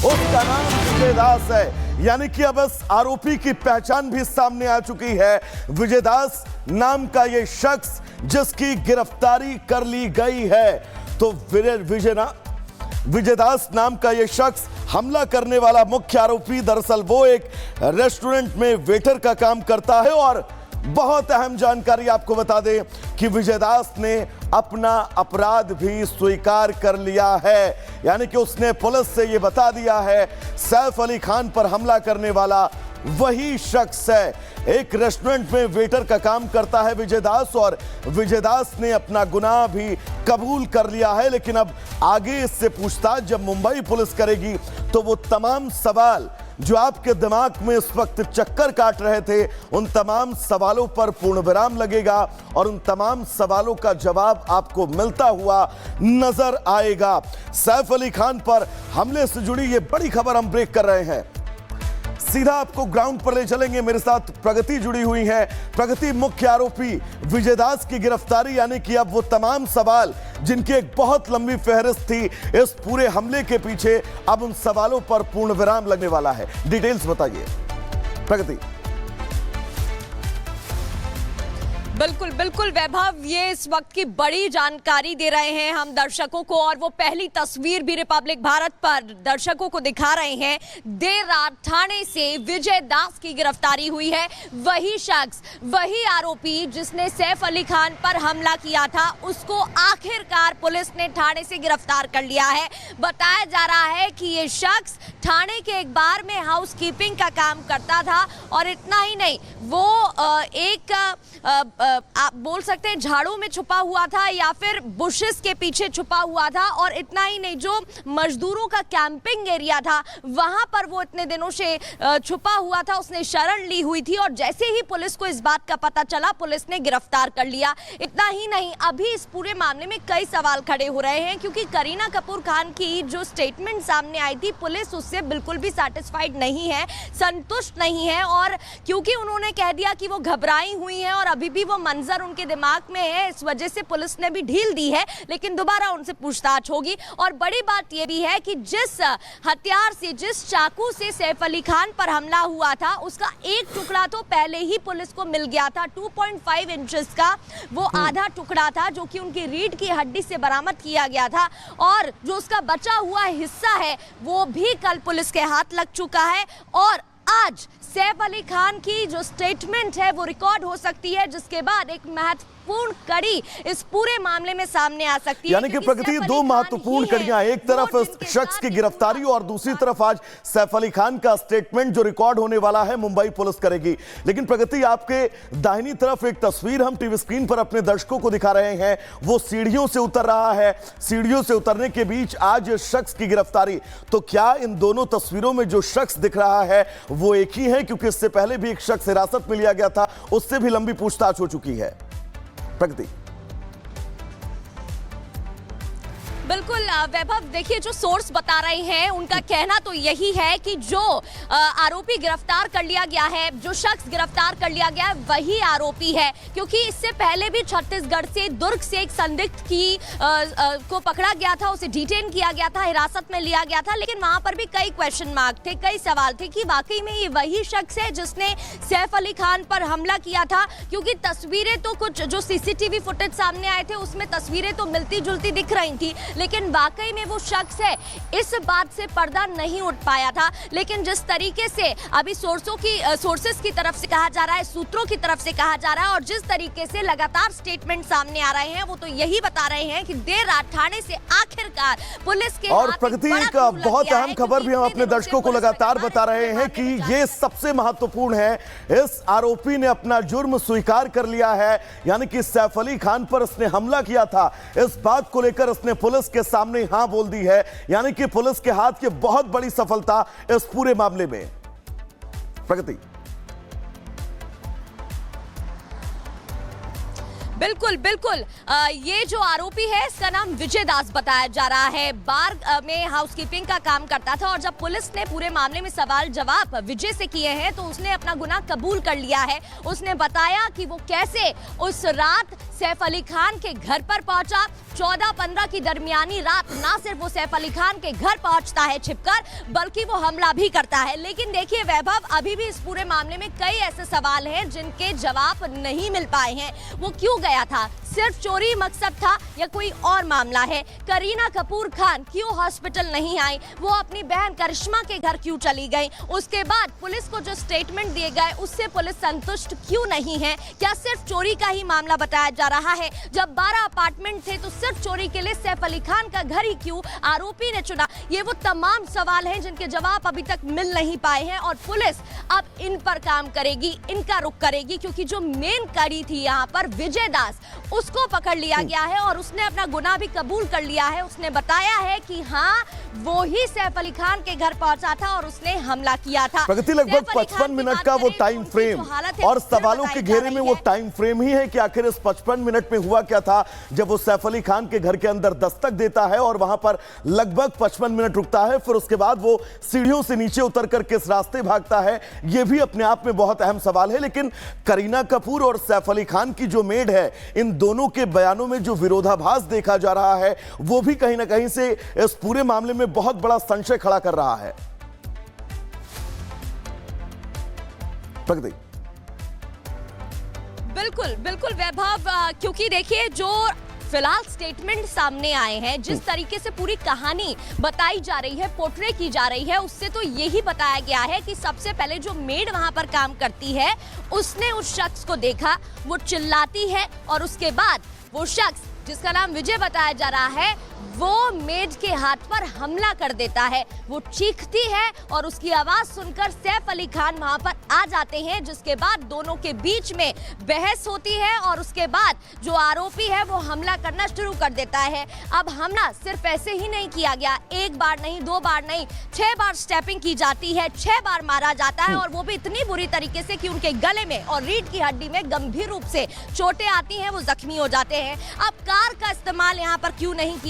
उसका नाम विजय दास है। यानी कि अब इस आरोपी की पहचान भी सामने आ चुकी है। विजय दास नाम का यह शख्स जिसकी गिरफ्तारी कर ली गई है। तो विजय दास नाम का यह शख्स हमला करने वाला मुख्य आरोपी दरअसल वो एक रेस्टोरेंट में वेटर का काम करता है। और बहुत अहम जानकारी आपको बता दें कि विजय दास ने अपना अपराध भी स्वीकार कर लिया है। यानी कि उसने पुलिस से यह बता दिया है सैफ अली खान पर हमला करने वाला वही शख्स है। एक रेस्टोरेंट में वेटर का काम करता है विजय दास, और विजय दास ने अपना गुनाह भी कबूल कर लिया है। लेकिन अब आगे इससे पूछताछ जब मुंबई पुलिस करेगी तो वो तमाम सवाल जो आपके दिमाग में इस वक्त चक्कर काट रहे थे, उन तमाम सवालों पर पूर्ण विराम लगेगा और उन तमाम सवालों का जवाब आपको मिलता हुआ नजर आएगा। सैफ अली खान पर हमले से जुड़ी ये बड़ी खबर हम ब्रेक कर रहे हैं। सीधा आपको ग्राउंड पर ले चलेंगे। मेरे साथ प्रगति जुड़ी हुई है। प्रगति, मुख्य आरोपी विजय दास की गिरफ्तारी, यानी कि अब वो तमाम सवाल जिनकी एक बहुत लंबी फहरिस्त थी इस पूरे हमले के पीछे, अब उन सवालों पर पूर्ण विराम लगने वाला है। डिटेल्स बताइए प्रगति। बिल्कुल बिल्कुल वैभव, ये इस वक्त की बड़ी जानकारी दे रहे हैं हम दर्शकों को, और वो पहली तस्वीर भी रिपब्लिक भारत पर दर्शकों को दिखा रहे हैं। देर रात थाने से विजय दास की गिरफ्तारी हुई है। वही शख्स, वही आरोपी जिसने सैफ अली खान पर हमला किया था, उसको आखिरकार पुलिस ने थाने से गिरफ्तार कर लिया है। बताया जा रहा है कि ये शख्स थाने के एक बार में हाउसकीपिंग का काम करता था, और इतना ही नहीं, वो आप बोल सकते हैं झाड़ू में छुपा हुआ था या फिर बुशेस के पीछे छुपा हुआ था। और इतना ही नहीं, जो मजदूरों का कैंपिंग एरिया था वहां पर वो इतने दिनों से छुपा हुआ था, उसने शरण ली हुई थी। और जैसे ही पुलिस को इस बात का पता चला, पुलिस ने गिरफ्तार कर लिया। इतना ही नहीं, अभी इस पूरे मामले में कई सवाल खड़े हो रहे हैं, क्योंकि करीना कपूर खान की जो स्टेटमेंट सामने आई थी, पुलिस उससे बिल्कुल भी सैटिस्फाइड नहीं है, संतुष्ट नहीं है। और क्योंकि उन्होंने कह दिया कि वो घबराई हुई है और अभी भी वो मंजर उनके दिमाग में है, इस वजह से पुलिस ने भी ढील दी है। लेकिन दोबारा उनसे पूछताछ होगी। और बड़ी बात यह भी है कि जिस हथियार से, जिस चाकू से सैफ अली खान पर हमला हुआ था, उसका एक टुकड़ा तो पहले ही पुलिस को मिल गया था। 2.5 इंचेस का वो आधा टुकड़ा था, जो कि उनकी रीढ़ की हड्डी से बरामद किया गया था। और जो उसका बचा हुआ हिस्सा है वो भी कल पुलिस के हाथ लग चुका है। और आज सैफ अली खान की जो स्टेटमेंट है वो रिकॉर्ड हो सकती है, जिसके बाद एक महत्वपूर्ण कड़ी इस पूरे मामले में सामने आ सकती है। यानी कि प्रगति, दो महत्वपूर्ण कड़ियां, एक तरफ इस शख्स की गिरफ्तारी और दूसरी तरफ आज सैफ अली खान का स्टेटमेंट जो रिकॉर्ड होने वाला है, मुंबई पुलिस करेगी। लेकिन प्रगति, आपके दाहिनी तरफ एक तस्वीर हम टीवी स्क्रीन पर अपने दर्शकों को दिखा रहे हैं। वो सीढ़ियों से उतर रहा है, सीढ़ियों से उतरने के बीच आज शख्स की गिरफ्तारी। तो क्या इन दोनों तस्वीरों में जो शख्स दिख रहा है वो एक ही है? क्योंकि इससे पहले भी एक शख्स हिरासत में लिया गया था, उससे भी लंबी पूछताछ हो चुकी है। प्रगति। बिल्कुल वैभव, देखिए, जो सोर्स बता रहे हैं उनका कहना तो यही है कि जो आरोपी गिरफ्तार कर लिया गया है, जो शख्स गिरफ्तार कर लिया गया है, वही आरोपी है। क्योंकि इससे पहले भी छत्तीसगढ़ से, दुर्ग से एक संदिग्ध को पकड़ा गया था, उसे डिटेन किया गया था, हिरासत में लिया गया था। लेकिन वहां पर भी कई क्वेश्चन मार्क थे, कई सवाल थे कि वाकई में ये वही शख्स है जिसने सैफ अली खान पर हमला किया था। क्योंकि तस्वीरें तो, कुछ जो सीसीटीवी फुटेज सामने आए थे उसमें तस्वीरें तो मिलती जुलती दिख रही थी, लेकिन वाकई में वो शख्स है, इस बात से पर्दा नहीं उठ पाया था। लेकिन जिस तरीके से अभी सोर्सेस की तरफ से कहा जा रहा है, सूत्रों की तरफ से कहा जा रहा है, और जिस तरीके से लगातार स्टेटमेंट सामने आ रहे हैं, वो तो यही बता रहे हैं कि देर रात थाने से आखिरकार पुलिस के और प्रगति, का बहुत अहम खबर भी हम अपने दर्शकों को लगातार बता रहे हैं कि ये सबसे महत्वपूर्ण है। इस आरोपी ने अपना जुर्म स्वीकार कर लिया है। यानी कि सैफ अली खान पर इसने हमला किया था, इस बात को लेकर इसने पुलिस के सामने हां बोल दी है। यानी कि पुलिस के हाथ की बहुत बड़ी सफलता इस पूरे मामले में। प्रगति। बिल्कुल बिल्कुल ये जो आरोपी है इसका नाम विजय दास बताया जा रहा है। बार में हाउसकीपिंग का काम करता था और जब पुलिस ने पूरे मामले में सवाल जवाब विजय से किए हैं तो उसने अपना गुनाह कबूल कर लिया है। उसने बताया कि वो कैसे उस रात सैफ अली खान के घर पर पहुंचा। 14-15 की दरमियानी रात ना सिर्फ वो सैफ अली खान के घर पहुंचता है छिपकर, बल्कि वो हमला भी करता है। लेकिन देखिए वैभव, अभी भी इस पूरे मामले में कई ऐसे सवाल हैं जिनके जवाब नहीं मिल पाए हैं। वो क्यों गया था? सिर्फ चोरी मकसद था या कोई और मामला है? करीना कपूर खान क्यों हॉस्पिटल नहीं आई? वो अपनी बहन करिश्मा के घर क्यों चली गई? उसके बाद पुलिस को जो स्टेटमेंट दिए गए उससे पुलिस संतुष्ट क्यों नहीं है? क्या सिर्फ चोरी का ही मामला बताया जा रहा है? जब 12 अपार्टमेंट थे तो सिर्फ चोरी के लिए सैफ अली खान का घर ही क्यों आरोपी ने चुना? ये वो तमाम सवाल हैं जिनके जवाब अभी तक मिल नहीं पाए हैं और पुलिस अब इन पर काम करेगी, इनका रुख करेगी, क्योंकि जो मेन कड़ी थी यहाँ पर विजय दास, उसको पकड़ लिया गया है और उसने अपना गुनाह भी कबूल कर लिया है। उसने बताया है कि हाँ, वो ही सैफ अली खान के घर पहुंचा था और उसने हमला किया था। प्रगति, लगभग 55 मिनट का वो टाइम फ्रेम और सवालों के घेरे में वो टाइम फ्रेम ही है कि आखिर इस 55 मिनट में हुआ क्या था जब वो सैफ अली खान के घर के अंदर दस्तक देता है और वहां पर लगभग 55 मिनट रुकता है। फिर उसके बाद वो सीढ़ियों से नीचे उतर कर किस रास्ते भागता है, ये भी अपने आप में बहुत अहम सवाल है। लेकिन करीना कपूर और सैफ अली खान की जो मेड है, इन दोनों के बयानों में जो विरोधाभास देखा जा रहा है वो भी कहीं ना कहीं से इस पूरे मामले में बहुत बड़ा संशय खड़ा कर रहा है। प्रगति, बिल्कुल बिल्कुल वैभव, क्योंकि देखिए जो फिलहाल स्टेटमेंट सामने आए हैं, जिस तरीके से पूरी कहानी बताई जा रही है, पोर्ट्रे की जा रही है, उससे तो यही बताया गया है कि सबसे पहले जो मेड वहां पर काम करती है उसने उस शख्स को देखा, वो चिल्लाती है और उसके बाद वो शख्स जिसका नाम विजय बताया जा रहा है वो मेड के हाथ पर हमला कर देता है। वो चीखती है और उसकी आवाज सुनकर सैफ अली खान वहां पर आ जाते हैं, जिसके बाद दोनों के बीच में बहस होती है और उसके बाद जो आरोपी है वो हमला करना शुरू कर देता है। अब हमला सिर्फ ऐसे ही नहीं किया गया, एक बार नहीं, 2 बार नहीं, 6 बार स्टेपिंग की जाती है, 6 बार मारा जाता है और वो भी इतनी बुरी तरीके से कि उनके गले में और रीढ़ की हड्डी में गंभीर रूप से चोटें आती हैं, वो जख्मी हो जाते हैं। अब कार का इस्तेमाल यहाँ पर क्यों नहीं किया